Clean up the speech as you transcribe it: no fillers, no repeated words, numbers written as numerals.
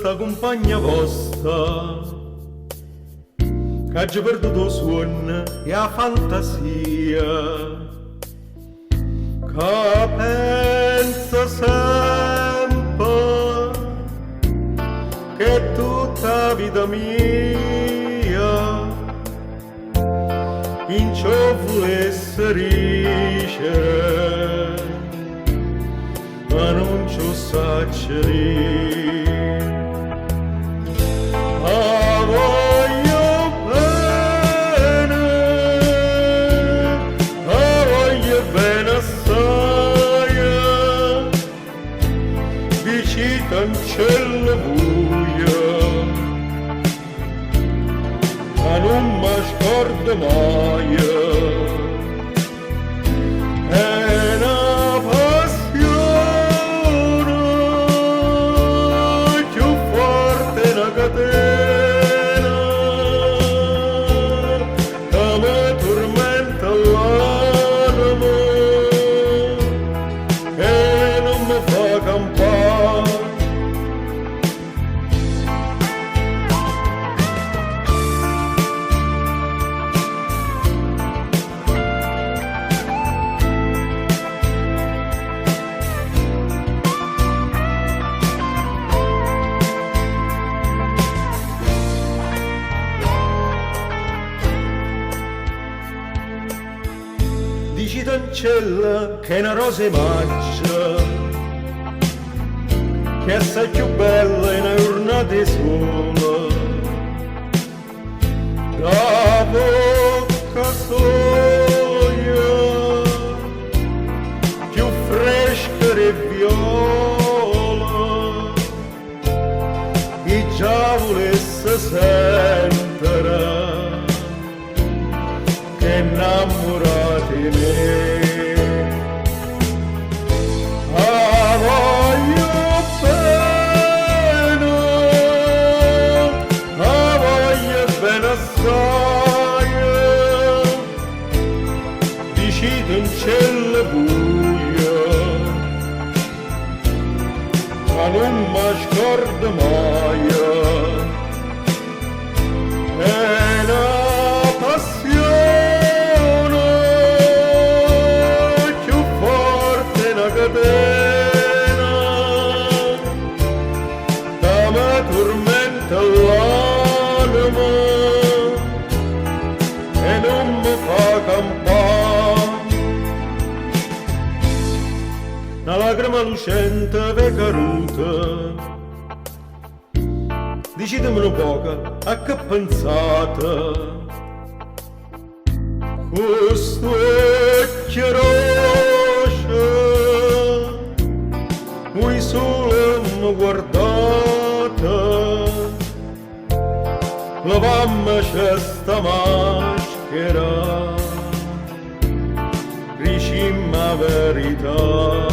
sta compagna vostra che ha già perduto il suono e la fantasia, che pensa sempre che tutta la vita mia in ciò volesse ricere, ma non ci saccia dire. Ma voglio bene, ma voglio bene assai, di Dicitencello buio, ma non mi scordo mai. Dicitencello che è una rosa maggia, che è assai più bella in una giornata sola, da bocca soia, più fresca e viola, e già volesse sentire che innamorati me. Ah, voglio bene, ah, voglio bene assai, Dicitencello buio, ma non mi scordo mai. Tormenta l'anima e non mi fa campare. Una lacrima lucente ve caduta, dicitemi un poco a che pensate. Questo occhio rosso, voi solo mi guardate, lavamma c'è sta maschera, dicimma verità.